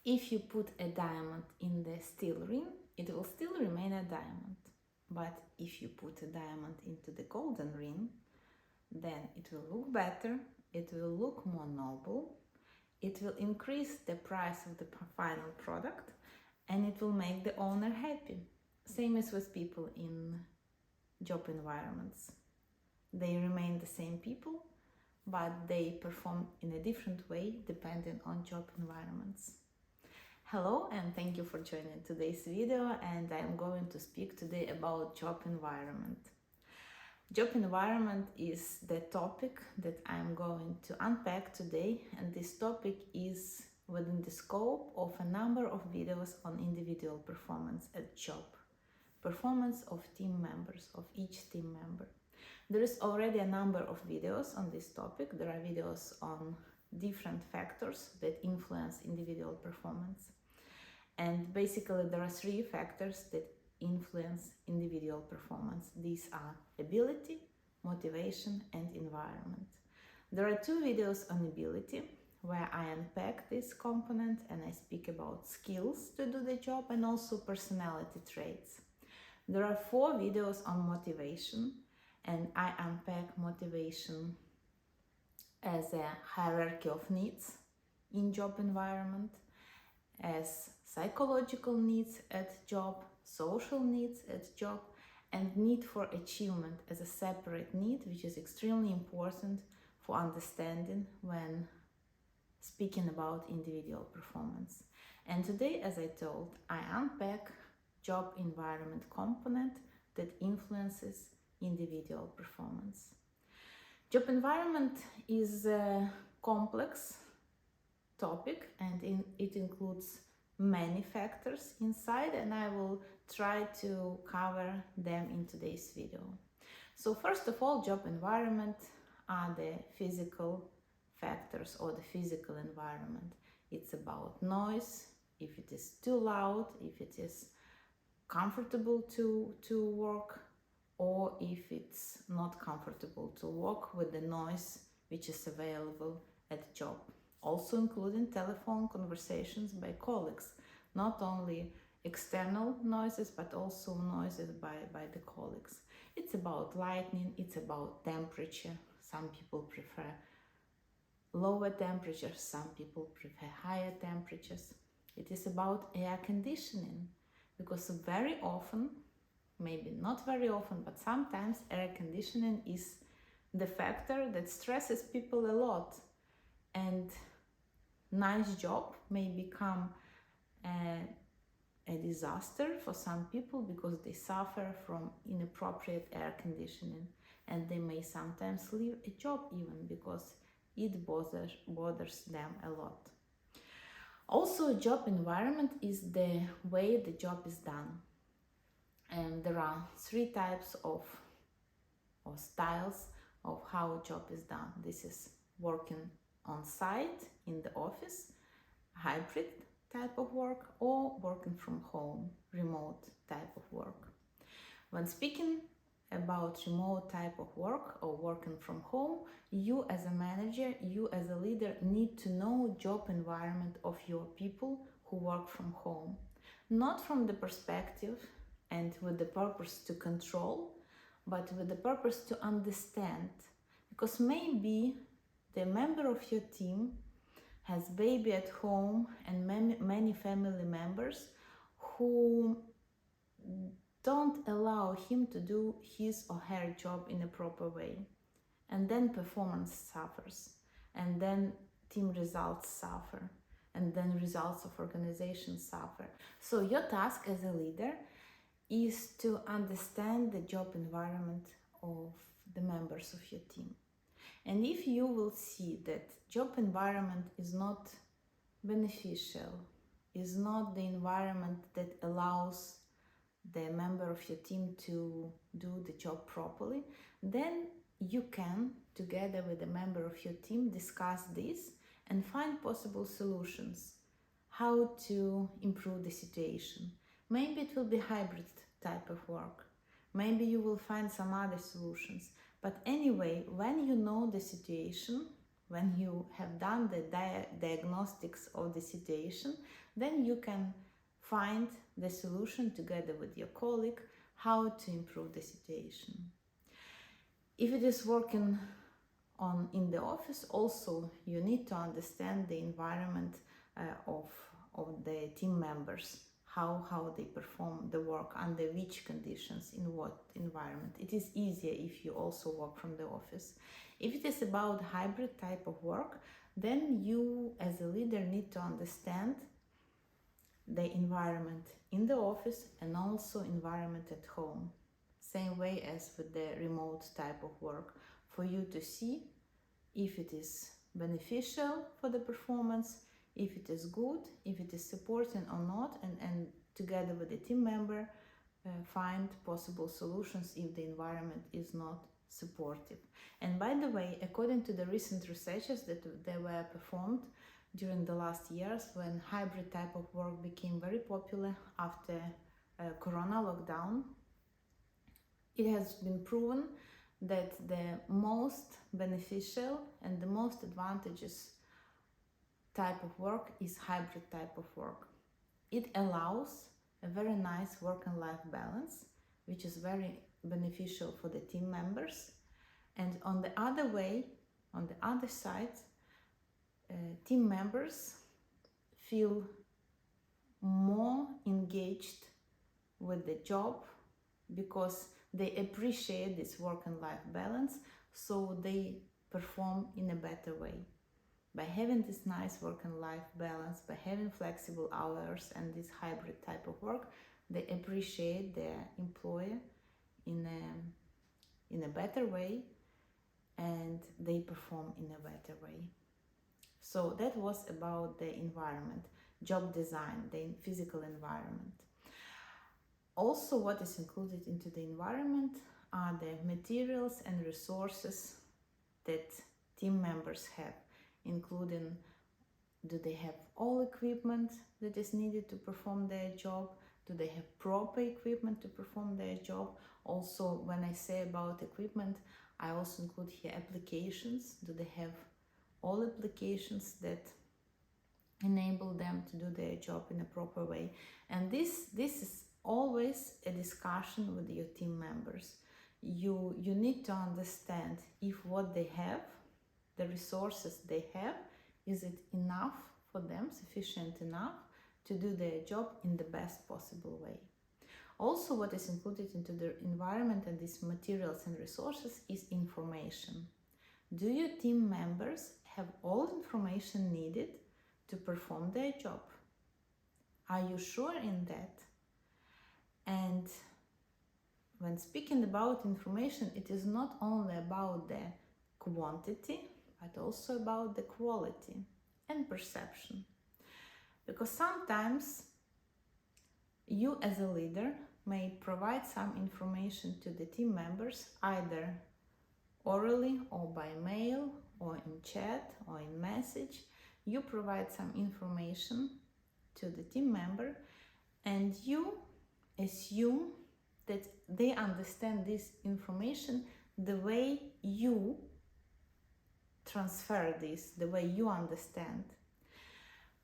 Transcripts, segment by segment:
If you put a diamond in the steel ring, it will still remain a diamond. But if you put a diamond into the golden ring, then it will look better, it will look more noble, it will increase the price of the final product, and it will make the owner happy. Same as with people in job environments. They remain the same people, but they perform in a different way depending on job environments. Hello and thank you for joining today's video, and I'm going to speak today about job environment. Job environment is the topic that I'm going to unpack today, and this topic is within the scope of a number of videos on individual performance at job, performance of team members, of each team member. There is already a number of videos on this topic. There are videos on different factors that influence individual performance. And basically there are three factors that influence individual performance. These are ability, motivation, and environment. There are two videos on ability where I unpack this component and I speak about skills to do the job and also personality traits. There are four videos on motivation, and I unpack motivation as a hierarchy of needs in job environment, as psychological needs at job, social needs at job, and need for achievement as a separate need, which is extremely important for understanding when speaking about individual performance. And today, as I told, I unpack job environment component that influences individual performance. Job environment is a complex topic, and it includes many factors inside, and I will try to cover them in today's video. So first of all, job environment are the physical factors or the physical environment. It's about noise, if it is too loud, if it is comfortable to work, or if it's not comfortable to work with the noise which is available at job. Also including telephone conversations by colleagues, not only external noises but also noises by the colleagues. It's about lighting, it's about temperature. Some people prefer lower temperatures, some people prefer higher temperatures. It is about air conditioning, because very often, maybe not very often, but sometimes air conditioning is the factor that stresses people a lot, and nice job may become a disaster for some people because they suffer from inappropriate air conditioning, and they may sometimes leave a job even because it bothers them a lot. Also, job environment is the way the job is done, and there are three types of or styles of how job is done. This is working on site in the office, hybrid type of work, or working from home, remote type of work. When speaking about remote type of work or working from home, you as a manager, you as a leader need to know job environment of your people who work from home, not from the perspective and with the purpose to control, but with the purpose to understand, because maybe the member of your team has baby at home and many family members who don't allow him to do his or her job in a proper way, and then performance suffers, and then team results suffer, and then results of organization suffer. So your task as a leader is to understand the job environment of the members of your team. And if you will see that job environment is not beneficial, is not the environment that allows the member of your team to do the job properly, then you can, together with a member of your team, discuss this and find possible solutions, how to improve the situation. Maybe it will be hybrid type of work. Maybe you will find some other solutions. But anyway, when you know the situation, when you have done the diagnostics of the situation, then you can find the solution together with your colleague how to improve the situation. If it is working in the office, also you need to understand the environment of the team members, how they perform the work, under which conditions, in what environment. It is easier if you also work from the office. If it is about hybrid type of work, then you as a leader need to understand the environment in the office and also environment at home. Same way as with the remote type of work, for you to see if it is beneficial for the performance, if it is good, if it is supporting or not, and together with the team member find possible solutions if the environment is not supportive. And by the way, according to the recent researches that they were performed during the last years, when hybrid type of work became very popular after Corona lockdown, it has been proven that the most beneficial and the most advantageous type of work is hybrid type of work. It allows a very nice work and life balance, which is very beneficial for the team members. And on the other side, team members feel more engaged with the job because they appreciate this work and life balance, so they perform in a better way. By having this nice work and life balance, by having flexible hours and this hybrid type of work, they appreciate their employer in a better way, and they perform in a better way. So that was about the environment, job design, the physical environment. Also, what is included into the environment are the materials and resources that team members have, including, do they have all equipment that is needed to perform their job? Do they have proper equipment to perform their job? Also, when I say about equipment, I also include here applications. Do they have all applications that enable them to do their job in a proper way? And this is always a discussion with your team members. You need to understand if what they have, the resources they have, is it enough for them, sufficient enough to do their job in the best possible way. Also, what is included into the environment and these materials and resources is information. Do your team members have all information needed to perform their job? Are you sure in that? And when speaking about information, it is not only about the quantity, but also about the quality and perception. Because sometimes you as a leader may provide some information to the team members, either orally or by mail or in chat or in message. You provide some information to the team member and you assume that they understand this information the way you transfer this, the way you understand.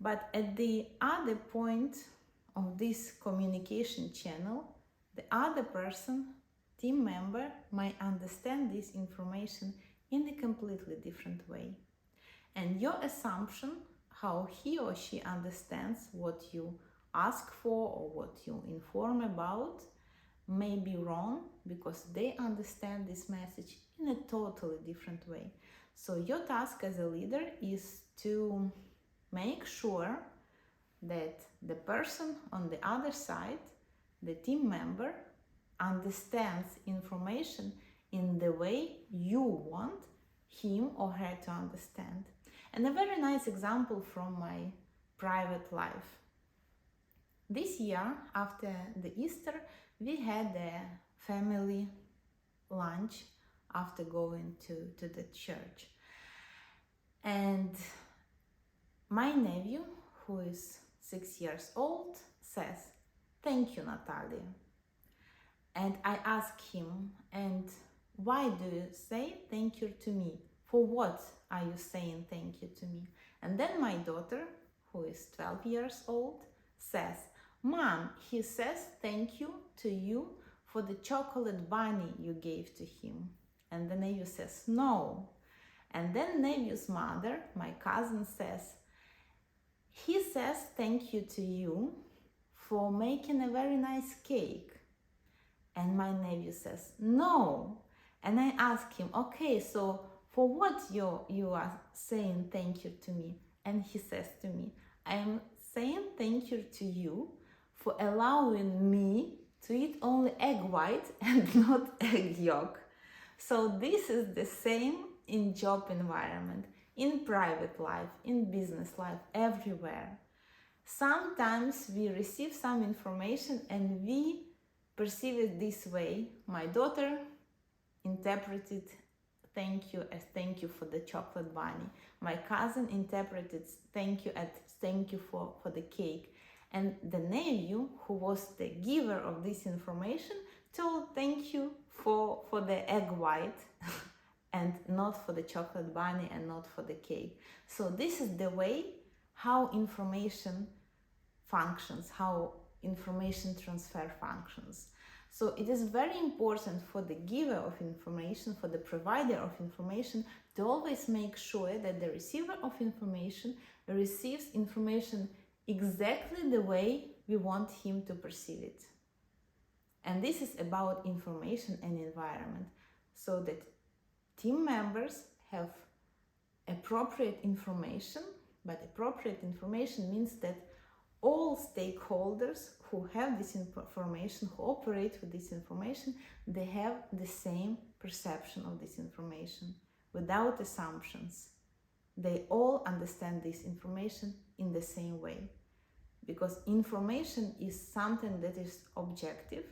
But at the other point of this communication channel, the other person, team member, might understand this information in a completely different way. And your assumption, how he or she understands what you ask for or what you inform about, may be wrong because they understand this message in a totally different way. So your task as a leader is to make sure that the person on the other side, the team member, understands information in the way you want him or her to understand. And a very nice example from my private life. This year, after the Easter, we had a family lunch after going to the church. And my nephew, who is 6 years old, says, "Thank you, Natalia." And I ask him, "And why do you say thank you to me? For what are you saying thank you to me? And then my daughter, who is 12 years old, says, Mom, he says thank you to you for the chocolate bunny you gave to him. And the nephew says, no. And then nephew's mother, my cousin, says, he says thank you to you for making a very nice cake. And my nephew says, no. And I ask him, okay, so for what you are saying thank you to me? And he says to me, I am saying thank you to you for allowing me to eat only egg white and not egg yolk. So this is the same in job environment, in private life, in business life, everywhere. Sometimes we receive some information and we perceive it this way. My daughter interpreted thank you as thank you for the chocolate bunny. My cousin interpreted thank you as thank you for the cake. And the nephew, who was the giver of this information, told thank you for the egg white and not for the chocolate bunny and not for the cake. So this is the way how information functions, how information transfer functions. So it is very important for the giver of information, for the provider of information, to always make sure that the receiver of information receives information exactly the way we want him to perceive it. And this is about information and environment, so that team members have appropriate information, but appropriate information means that all stakeholders who have this information, who operate with this information, they have the same perception of this information without assumptions. They all understand this information in the same way, because information is something that is objective,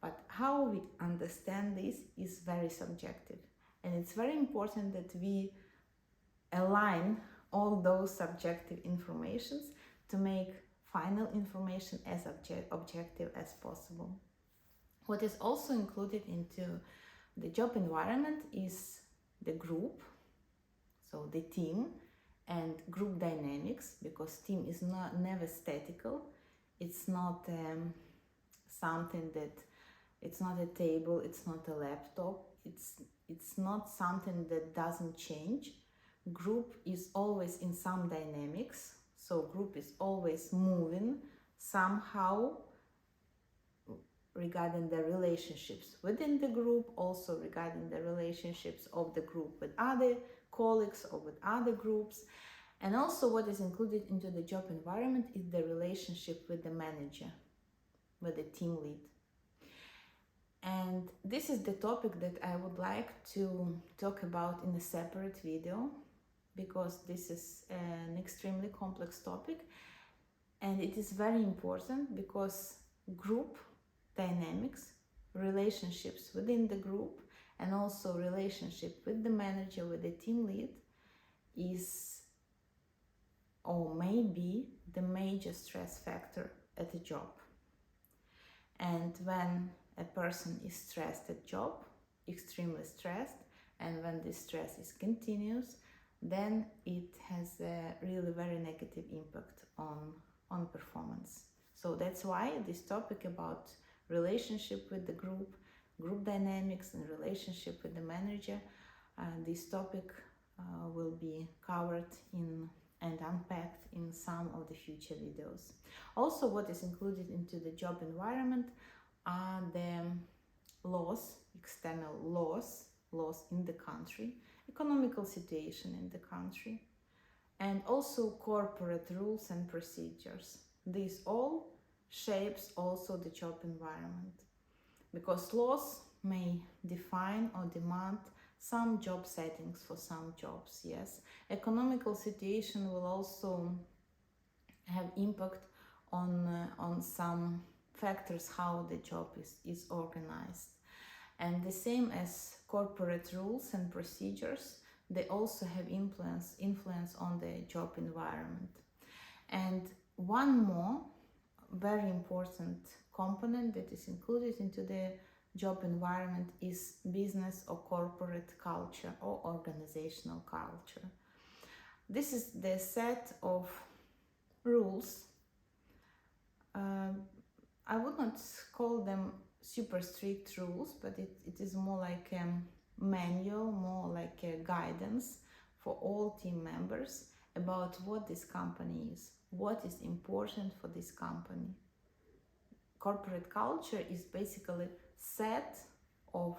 but how we understand this is very subjective. And it's very important that we align all those subjective informations to make final information as objective as possible. What is also included into the job environment is the group, so the team, and group dynamics, because team is never statical. It's not something that, it's not a table, it's not a laptop, it's not something that doesn't change. Group is always in some dynamics, so group is always moving somehow regarding the relationships within the group, also regarding the relationships of the group with other colleagues or with other groups. And also what is included into the job environment is the relationship with the manager, with the team lead. And this is the topic that I would like to talk about in a separate video, because this is an extremely complex topic, and it is very important because group dynamics, relationships within the group, and also relationship with the manager, with the team lead, is or may be the major stress factor at a job. And when a person is stressed at job, extremely stressed, and when this stress is continuous, then it has a really very negative impact on performance. So that's why this topic about relationship with the group dynamics and relationship with the manager, this topic will be covered in and unpacked in some of the future videos. Also, what is included into the job environment are the laws, external laws in the country, economical situation in the country, and also corporate rules and procedures. This all shapes also the job environment, because laws may define or demand some job settings for some jobs. Yes, economical situation will also have impact on some factors, how the job is organized. And the same as corporate rules and procedures, they also have influence on the job environment. And one more very important component that is included into the job environment is business or corporate culture or organizational culture. This is the set of rules. I would not call them super strict rules, but it is more like a manual, more like a guidance for all team members about what this company is, what is important for this company. Corporate culture is basically set of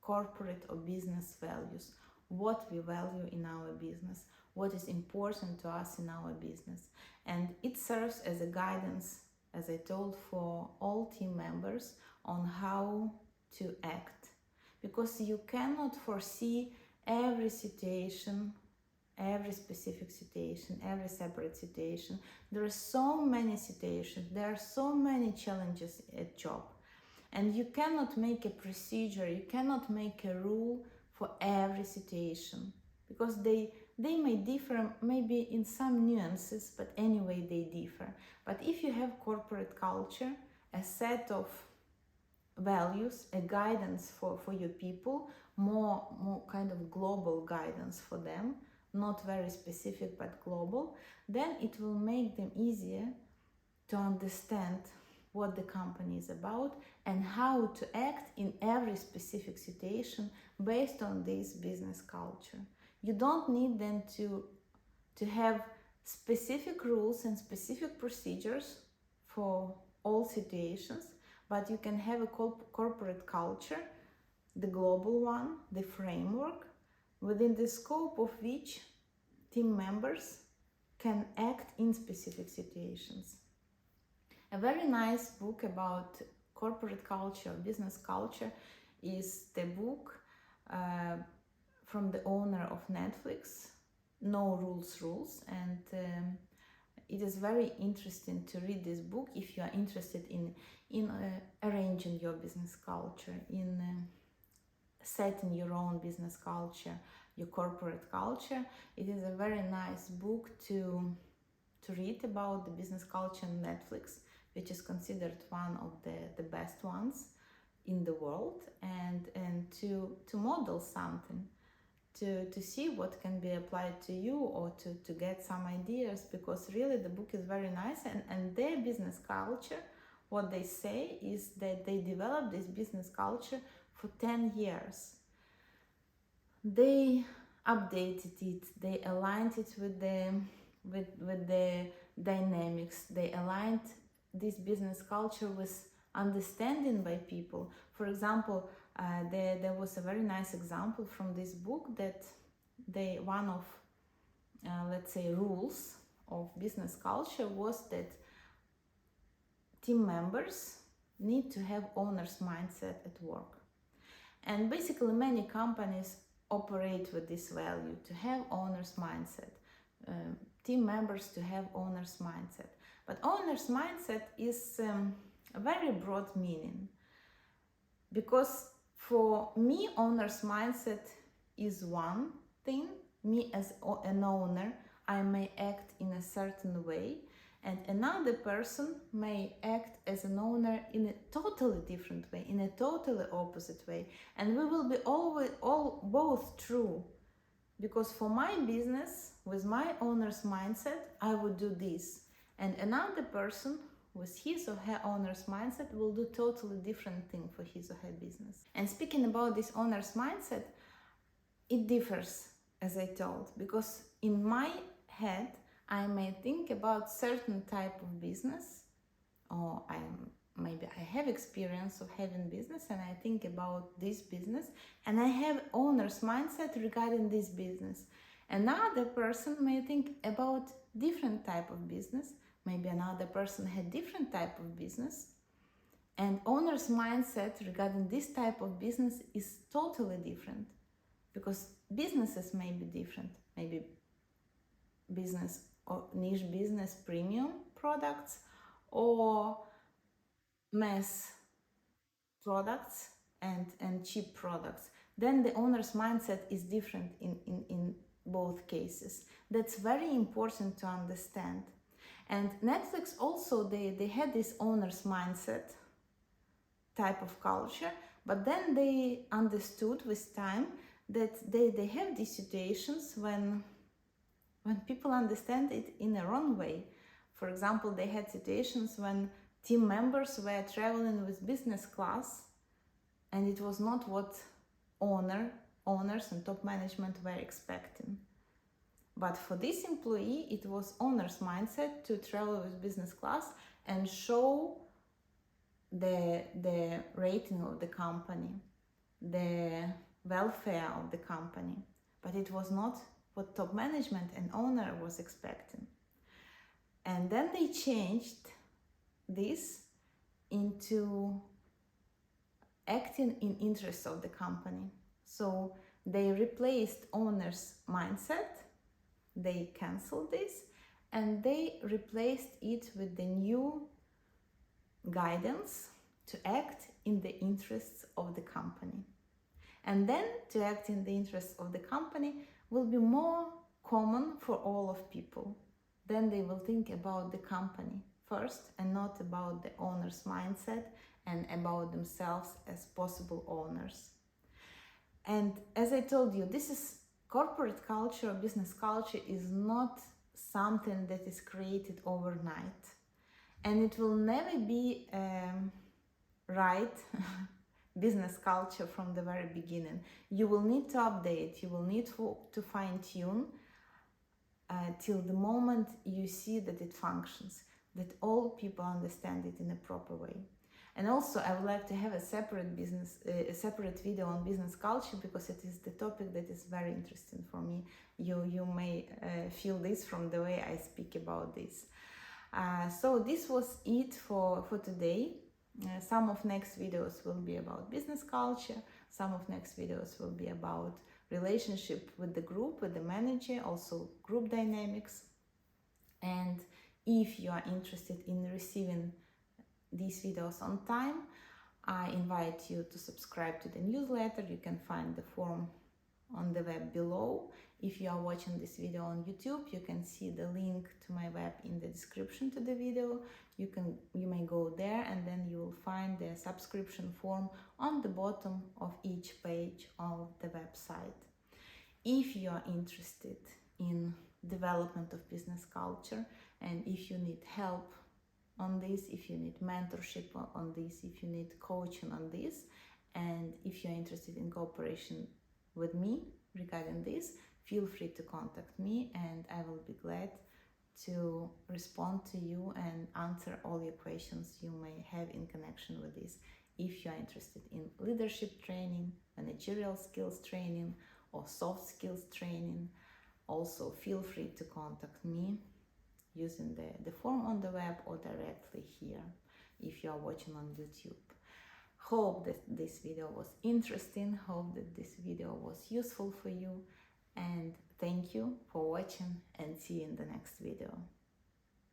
corporate or business values, what we value in our business, what is important to us in our business. And it serves as a guidance, as I told, for all team members on how to act. Because you cannot foresee every situation, every specific situation, every separate situation. There are so many situations, there are so many challenges at job. And you cannot make a procedure, you cannot make a rule for every situation, because they may differ maybe in some nuances, but anyway they differ. But if you have corporate culture, a set of values, a guidance for your people, more kind of global guidance for them, not very specific but global, then it will make them easier to understand what the company is about and how to act in every specific situation based on this business culture. You don't need them to have specific rules and specific procedures for all situations, but you can have a corporate culture, the global one, the framework, within the scope of which team members can act in specific situations. A very nice book about corporate culture, business culture, is the book from the owner of Netflix, No Rules Rules, and it is very interesting to read this book if you are interested in arranging your business culture, in setting your own business culture, your corporate culture. It is a very nice book to read about the business culture on Netflix, which is considered one of the best ones in the world, and to model something, to see what can be applied to you, or to get some ideas, because really the book is very nice. And their business culture, what they say is that they developed this business culture for 10 years. They updated it, they aligned it with the dynamics, they aligned this business culture with understanding by people. For example, there was a very nice example from this book that one of let's say rules of business culture was that team members need to have owner's mindset at work. And basically many companies operate with this value, to have owner's mindset, team members to have owner's mindset. But owner's mindset is a very broad meaning, because for me owner's mindset is one thing. Me as an owner, I may act in a certain way, and another person may act as an owner in a totally different way, in a totally opposite way, and we will be both true. Because for my business, with my owner's mindset, I would do this, and another person with his or her owner's mindset will do totally different thing for his or her business. And speaking about this owner's mindset, it differs, as I told, because in my head I may think about certain type of business, or maybe I have experience of having business and I think about this business and I have owner's mindset regarding this business. Another person may think about different type of business, maybe another person had different type of business, and owner's mindset regarding this type of business is totally different, because businesses may be different, maybe business or niche business, premium products, or mass products and cheap products. Then the owner's mindset is different in both cases. That's very important to understand. And Netflix also, they had this owner's mindset type of culture, but then they understood with time that they have these situations when people understand it in a wrong way. For example, they had situations when team members were traveling with business class, and it was not what owners and top management were expecting. But for this employee, it was owner's mindset to travel with business class and show the rating of the company, the welfare of the company. But it was not what top management and owner was expecting. And then they changed this into acting in interest of the company. So they replaced owner's mindset, they canceled this, and they replaced it with the new guidance to act in the interests of the company. And then to act in the interests of the company will be more common for all of people. Then they will think about the company first and not about the owner's mindset and about themselves as possible owners. And as I told you, this is corporate culture, business culture is not something that is created overnight. And it will never be right business culture from the very beginning. You will need to update, you will need to fine-tune till the moment you see that it functions, that all people understand it in a proper way. And also I would like to have a separate video on business culture, because it is the topic that is very interesting for me. You may feel this from the way I speak about this. So this was it for today. Some of next videos will be about business culture, some of next videos will be about relationship with the group, with the manager, also group dynamics. And if you are interested in receiving these videos on time, I invite you to subscribe to the newsletter. You can find the form on the web below. If you are watching this video on YouTube, you can see the link to my web in the description to the video. You may go there, and then you will find the subscription form on the bottom of each page of the website. If you are interested in development of business culture, and if you need help on this, if you need mentorship on this, if you need coaching on this, and if you're interested in cooperation with me regarding this, feel free to contact me, and I will be glad to respond to you and answer all your questions you may have in connection with this. If you are interested in leadership training, managerial skills training, or soft skills training, also feel free to contact me using the form on the web or directly here if you are watching on YouTube. Hope that this video was interesting, hope that this video was useful for you, and thank you for watching, and see you in the next video.